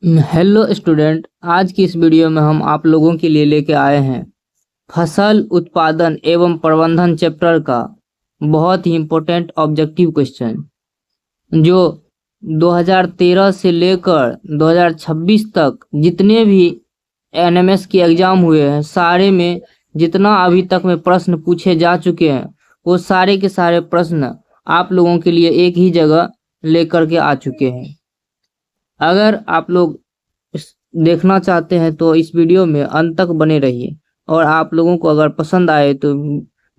Hello student, आज की इस वीडियो में हम आप लोगों के लिए लेके आए हैं फसल उत्पादन एवं प्रबंधन चैप्टर का बहुत ही इम्पोर्टेंट ऑब्जेक्टिव क्वेश्चन जो 2013 से लेकर 2026 तक जितने भी एनएमएस के एग्जाम हुए हैं सारे में जितना अभी तक में प्रश्न पूछे जा चुके हैं वो सारे के सारे प्रश्न आप लोगों के लिए एक ही जगह लेकर के आ चुके हैं। अगर आप लोग देखना चाहते हैं तो इस वीडियो में अंत तक बने रहिए और आप लोगों को अगर पसंद आए तो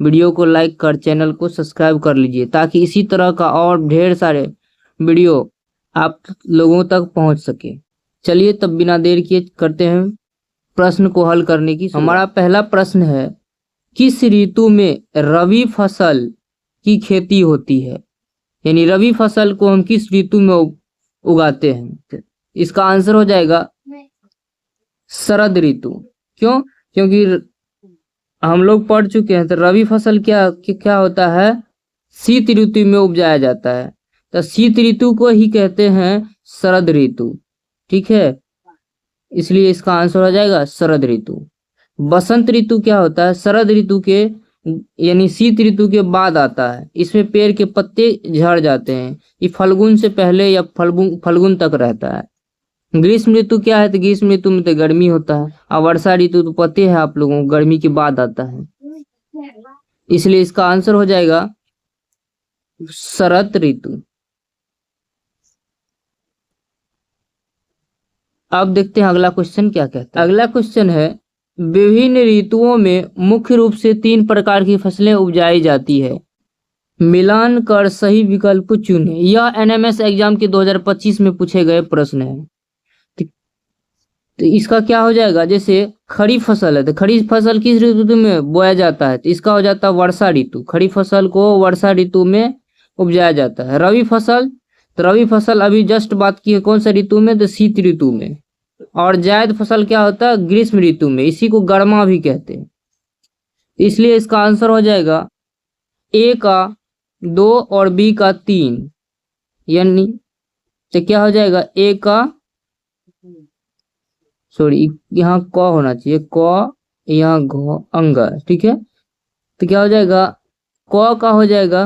वीडियो को लाइक कर चैनल को सब्सक्राइब कर लीजिए ताकि इसी तरह का और ढेर सारे वीडियो आप लोगों तक पहुंच सके। चलिए तब बिना देर किए करते हैं प्रश्न को हल करने की। हमारा पहला प्रश्न है, किस ऋतु में रबी फसल की खेती होती है? यानी रबी फसल को हम किस ऋतु में उगाते हैं? इसका आंसर हो जाएगा शरद ऋतु। क्यों? क्योंकि हम लोग पढ़ चुके हैं तो रबी फसल क्या होता है, शीत ऋतु में उपजाया जाता है, तो शीत ऋतु को ही कहते हैं शरद ऋतु। ठीक है, इसलिए इसका आंसर हो जाएगा शरद ऋतु। बसंत ऋतु क्या होता है? शरद ऋतु के यानी शीत ऋतु के बाद आता है। इसमें पेड़ के पत्ते झड़ जाते हैं। ये फल्गुन से पहले या फल्गुन तक रहता है। ग्रीष्म ऋतु क्या है? तो ग्रीष्म ऋतु में तो गर्मी होता है। और वर्षा ऋतु तो पता है आप लोगों को गर्मी के बाद आता है, इसलिए इसका आंसर हो जाएगा शरद ऋतु। अब देखते हैं अगला क्वेश्चन क्या कहता है। अगला क्वेश्चन है, विभिन्न ऋतुओं में मुख्य रूप से 3 प्रकार की फसलें उपजाई जाती है, मिलान कर सही विकल्प चुने। यह एनएमएस एग्जाम के 2025 में पूछे गए प्रश्न है। तो इसका क्या हो जाएगा? जैसे खरीफ फसल है तो खरीफ फसल किस ऋतु में बोया जाता है? तो इसका हो जाता है वर्षा ऋतु। खरीफ फसल को वर्षा ऋतु में उपजाया जाता है। रबी फसल, तो रबी फसल अभी जस्ट बात की है कौन सा ऋतु में? तो शीत ऋतु में। और जायद फसल क्या होता है? ग्रीष्म ऋतु में। इसी को गर्मा भी कहते हैं। इसलिए इसका आंसर हो जाएगा ए का 2 और बी का 3। यानी तो क्या हो जाएगा? ए का यहाँ क होना चाहिए, क यहाँ घ अंग। ठीक है, तो क्या हो जाएगा? क का हो जाएगा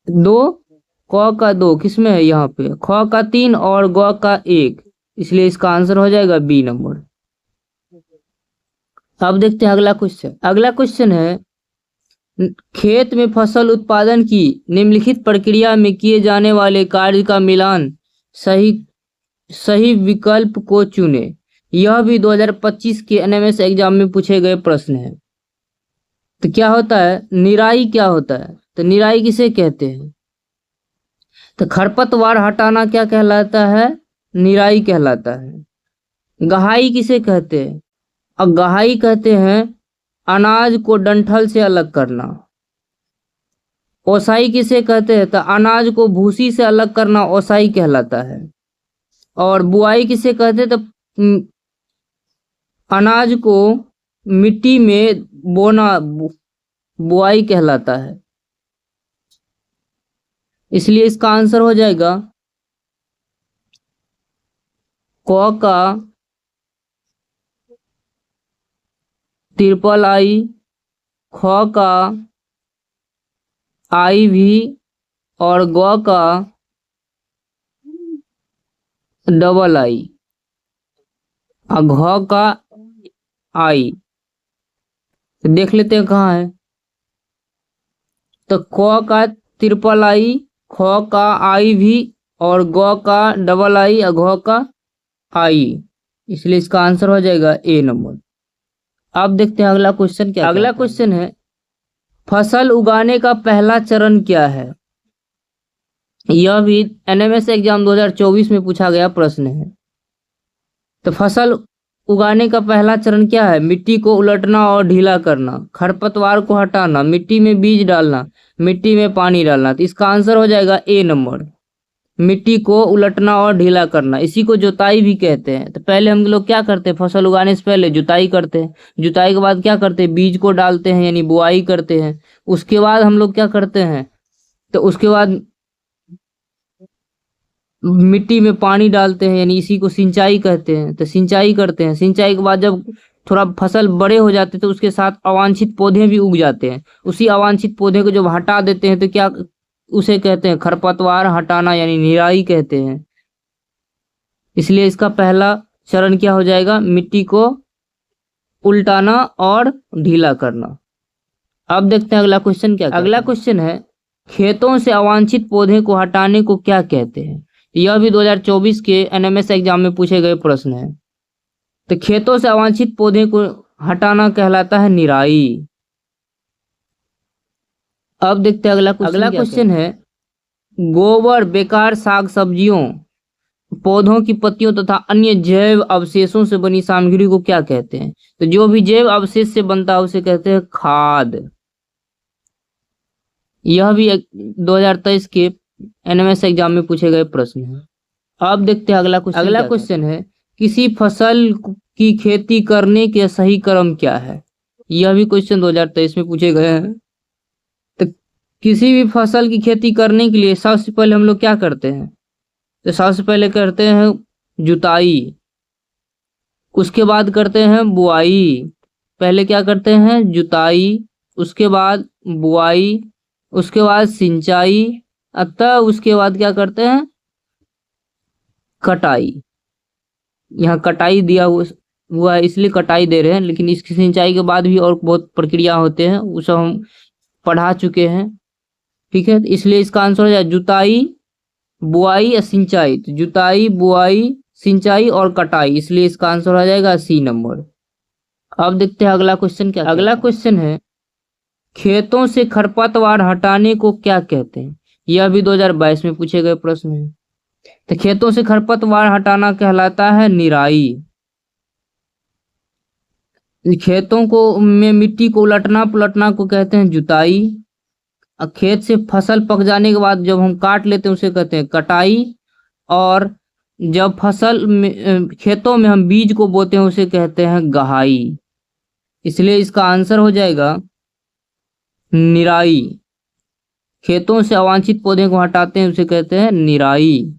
2, क का 2 किसमें है? यहाँ पे। ख का 3 और ग का 1, इसलिए इसका आंसर हो जाएगा बी नंबर। अब देखते हैं अगला क्वेश्चन। अगला क्वेश्चन है, खेत में फसल उत्पादन की निम्नलिखित प्रक्रिया में किए जाने वाले कार्य का मिलान सही विकल्प को चुने। यह भी 2025 के एनएमएस एग्जाम में पूछे गए प्रश्न है। तो क्या होता है? निराई क्या होता है? तो निराई किसे कहते हैं? तो खरपतवार हटाना क्या कहलाता है? निराई कहलाता है। गहाई किसे कहते हैं? और गहाई कहते हैं अनाज को डंठल से अलग करना। ओसाई किसे कहते हैं? तो अनाज को भूसी से अलग करना ओसाई कहलाता है। और बुआई किसे कहते हैं? तो अनाज को मिट्टी में बोना बुआई कहलाता है। इसलिए इसका आंसर हो जाएगा क का ट्रिपल आई, ख का आई भी और ग का डबल आई और घ का आई। तो देख लेते हैं कहाँ है। तो क का ट्रिपल आई, ख का आई भी और ग का डबल आई और घ का आई, इसलिए इसका आंसर हो जाएगा ए नंबर। अब देखते हैं अगला क्वेश्चन क्या। अगला क्वेश्चन है, फसल उगाने का पहला चरण क्या है? यह भी एनएमएस एग्जाम 2024 में पूछा गया प्रश्न है। तो फसल उगाने का पहला चरण क्या है? मिट्टी को उलटना और ढीला करना, खरपतवार को हटाना, मिट्टी में बीज डालना, मिट्टी में पानी डालना। तो इसका आंसर हो जाएगा ए नंबर, मिट्टी को उलटना और ढीला करना। इसी को जुताई भी कहते हैं। तो पहले हम लोग क्या करते हैं? फसल उगाने से पहले जुताई करते हैं। जुताई के बाद क्या करते हैं? बीज को डालते हैं यानी बुआई करते हैं। उसके बाद हम लोग क्या करते हैं? तो उसके बाद मिट्टी में पानी डालते हैं, यानी इसी को सिंचाई कहते हैं। तो सिंचाई करते हैं, सिंचाई के बाद जब थोड़ा फसल बड़े हो जाते हैं तो उसके साथ अवांछित पौधे भी उग जाते हैं। उसी अवांछित पौधे को जब हटा देते हैं तो क्या उसे कहते हैं? खरपतवार हटाना, यानी निराई कहते हैं। इसलिए इसका पहला चरण क्या हो जाएगा? मिट्टी को उल्टाना और ढीला करना। अब देखते हैं अगला क्वेश्चन क्या। अगला क्वेश्चन है, खेतों से अवांछित पौधे को हटाने को क्या कहते हैं? यह भी 2024 के एनएमएस एग्जाम में पूछे गए प्रश्न है। तो खेतों से अवांछित पौधे को हटाना कहलाता है निराई। अब देखते हैं अगला क्वेश्चन है, गोबर, बेकार साग सब्जियों, पौधों की पत्तियों तथा अन्य जैव अवशेषों से बनी सामग्री को क्या कहते हैं? तो जो भी जैव अवशेष से बनता है उसे कहते हैं खाद। यह भी 2023 के एनएमएस एग्जाम में पूछे गए प्रश्न है। अब देखते हैं अगला क्वेश्चन है, किसी फसल की खेती करने के सही क्रम क्या है? यह भी क्वेश्चन 2023 में पूछे गए हैं। तो किसी भी फसल की खेती करने के लिए सबसे पहले हम लोग क्या करते हैं? तो सबसे पहले करते हैं जुताई, उसके बाद करते हैं बुआई। पहले क्या करते हैं? जुताई, उसके बाद बुआई, उसके बाद सिंचाई, अतः उसके बाद क्या करते हैं? कटाई। यहाँ कटाई दिया हुआ है इसलिए कटाई दे रहे हैं, लेकिन इसकी सिंचाई के बाद भी और बहुत प्रक्रिया होते हैं, वो सब हम पढ़ा चुके हैं। ठीक है, इसलिए इसका आंसर हो जाए जुताई, बुआई या सिंचाई। तो जुताई, बुआई, सिंचाई और कटाई, इसलिए इसका आंसर हो जाएगा सी नंबर। अब देखते हैं अगला क्वेश्चन क्या। अगला क्वेश्चन है, खेतों से खरपतवार हटाने को क्या कहते हैं? यह भी 2022 में पूछे गए प्रश्न है। तो खेतों से खरपतवार हटाना कहलाता है निराई। खेतों को में मिट्टी को उलटना पुलटना को कहते हैं जुताई। खेत से फसल पक जाने के बाद जब हम काट लेते हैं उसे कहते हैं कटाई। और जब फसल में खेतों में हम बीज को बोते हैं उसे कहते हैं गहाई। इसलिए इसका आंसर हो जाएगा निराई। खेतों से अवांछित पौधे को हटाते हैं उसे कहते हैं निराई।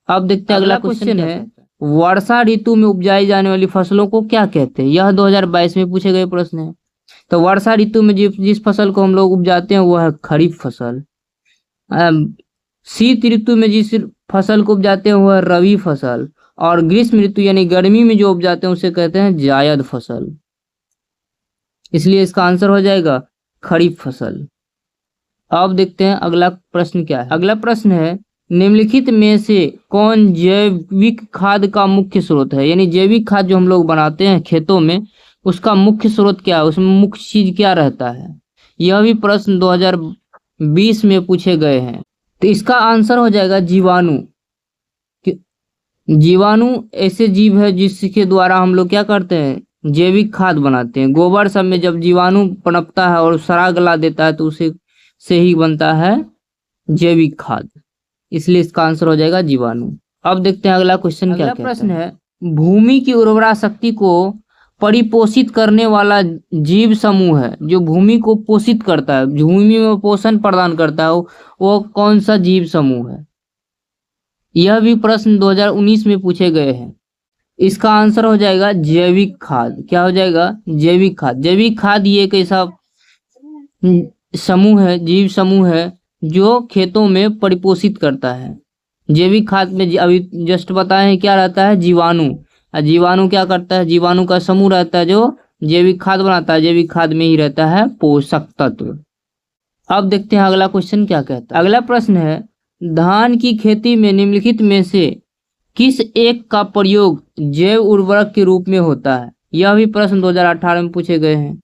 अब देखते हैं अगला क्वेश्चन है, वर्षा ऋतु में उपजाई जाने वाली फसलों को क्या कहते हैं? यह 2022 में पूछे गए प्रश्न है। तो वर्षा ऋतु में जिस फसल को हम लोग उपजाते हैं वह है खरीफ फसल। शीत ऋतु में जिस फसल को उपजाते हैं वह है रबी फसल। और ग्रीष्म ऋतु यानी गर्मी में जो उपजाते हैं उसे कहते हैं जायद फसल। इसलिए इसका आंसर हो जाएगा खरीफ फसल। अब देखते हैं अगला प्रश्न क्या है। अगला प्रश्न है, निम्नलिखित में से कौन जैविक खाद का मुख्य स्रोत है? यानी जैविक खाद जो हम लोग बनाते हैं खेतों में उसका मुख्य स्रोत क्या है, उसमें मुख्य चीज क्या रहता है? यह भी प्रश्न 2020 में पूछे गए हैं। तो इसका आंसर हो जाएगा जीवाणु। जीवाणु ऐसे जीव है जिसके द्वारा हम लोग क्या करते हैं? जैविक खाद बनाते हैं। गोबर सब में जब जीवाणु पनपता है और सड़ा गला देता है तो उसे से ही बनता है जैविक खाद। इसलिए इसका आंसर हो जाएगा जीवाणु। अब देखते हैं अगला क्वेश्चन क्या कहता है। प्रश्न है, भूमि की उर्वरा शक्ति को परिपोषित करने वाला जीव समूह है जो भूमि को पोषित करता है, भूमि में पोषण प्रदान करता है, वो कौन सा जीव समूह है? यह भी प्रश्न 2019 में पूछे गए हैं। इसका आंसर हो जाएगा जैविक खाद। क्या हो जाएगा? जैविक खाद। जैविक खाद ये एक ऐसा समूह है, जीव समूह है जो खेतों में परिपोषित करता है। जैविक खाद में अभी जस्ट बताए हैं क्या रहता है? जीवाणु। जीवाणु क्या करता है? जीवाणु का समूह रहता है जो जैविक खाद बनाता है। जैविक खाद में ही रहता है पोषक तत्व। अब देखते हैं अगला क्वेश्चन क्या कहता है। अगला प्रश्न है, धान की खेती में निम्नलिखित में से किस एक का प्रयोग जैव उर्वरक के रूप में होता है? यह भी प्रश्न 2018 में पूछे गए हैं।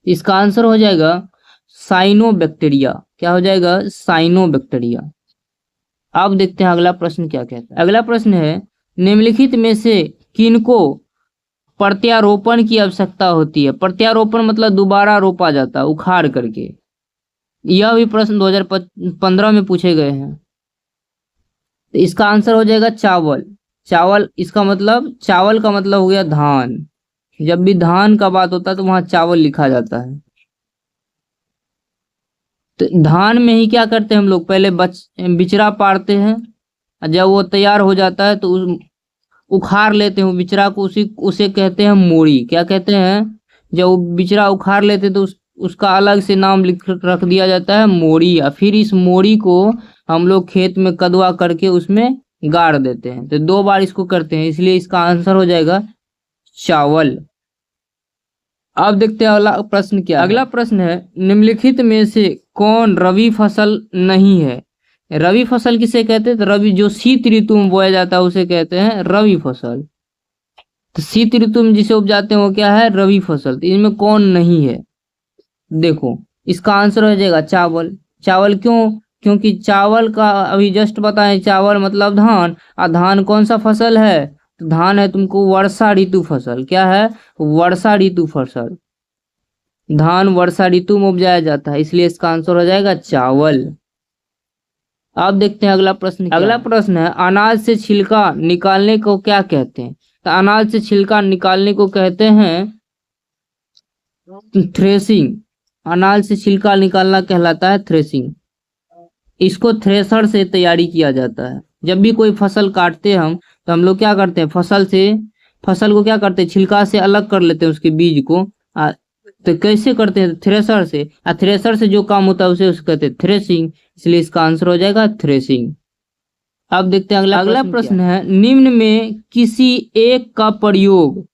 इसका आंसर हो जाएगा साइनोबैक्टीरिया। क्या हो जाएगा? साइनोबैक्टीरिया। अब देखते हैं अगला प्रश्न क्या कहता है। अगला प्रश्न है, निम्नलिखित में से किनको प्रत्यारोपण की आवश्यकता होती है? प्रत्यारोपण मतलब दोबारा रोपा जाता है उखाड़ करके। यह भी प्रश्न 2015 में पूछे गए हैं। तो इसका आंसर हो जाएगा चावल। चावल, इसका मतलब चावल का मतलब हो गया धान। जब भी धान का बात होता है तो वहां चावल लिखा जाता है। तो धान में ही क्या करते हैं हम लोग? पहले बिचड़ा पाड़ते हैं, जब वो तैयार हो जाता है तो उखाड़ लेते हैं बिचरा को, उसे कहते हैं मोड़ी। क्या कहते हैं? जब वो बिचरा उखाड़ लेते हैं तो उसका अलग से नाम लिख रख दिया जाता है मोड़ी। या फिर इस मोड़ी को हम लोग खेत में कदवा करके उसमें गाड़ देते हैं। तो 2 बार इसको करते हैं, इसलिए इसका आंसर हो जाएगा चावल। अब देखते हैं अगला प्रश्न क्या है। अगला प्रश्न है, निम्नलिखित में से कौन रबी फसल नहीं है? रबी फसल किसे कहते हैं? तो रबी जो शीत ऋतु में बोया जाता है उसे कहते हैं रबी फसल। तो शीत ऋतु में जिसे उपजाते हैं वो क्या है? रबी फसल। तो इनमें कौन नहीं है? देखो इसका आंसर हो जाएगा चावल। चावल क्यों? क्योंकि चावल का अभी जस्ट बताएं, चावल मतलब धान। और धान कौन सा फसल है? तो धान है तुमको वर्षा ऋतु फसल। क्या है? वर्षा ऋतु फसल। धान वर्षा ऋतु में उपजाया जाता है, इसलिए इसका आंसर हो जाएगा चावल। अब देखते हैं अगला प्रश्न। अगला प्रश्न है, अनाज से छिलका निकालने को क्या कहते हैं? तो अनाज से छिलका निकालने को कहते हैं थ्रेसिंग। अनाज से छिलका निकालना कहलाता है थ्रेसिंग। इसको थ्रेशर से तैयारी किया जाता है। जब भी कोई फसल काटते हैं हम, तो हम लोग क्या करते हैं? फसल को क्या करते हैं? छिलका से अलग कर लेते हैं उसके बीज को। तो कैसे करते हैं? थ्रेशर से। थ्रेशर से जो काम होता है उसे कहते हैं थ्रेसिंग, इसलिए इसका आंसर हो जाएगा थ्रेसिंग। अब देखते हैं अगला प्रश्न है, निम्न में किसी एक का प्रयोग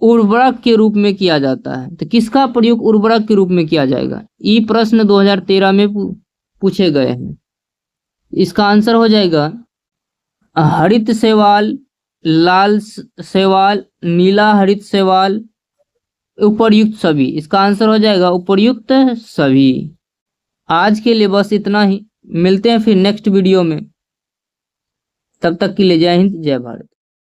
उर्वरक के रूप में किया जाता है। तो किसका प्रयोग उर्वरक के रूप में किया जाएगा? ये प्रश्न 2013 में पूछे गए हैं। इसका आंसर हो जाएगा हरित शैवाल, लाल शैवाल, नीला हरित शैवाल, उपर्युक्त सभी। इसका आंसर हो जाएगा उपर्युक्त सभी। आज के लिए बस इतना ही, मिलते हैं फिर नेक्स्ट वीडियो में। तब तक के लिए जय हिंद, जय भारत।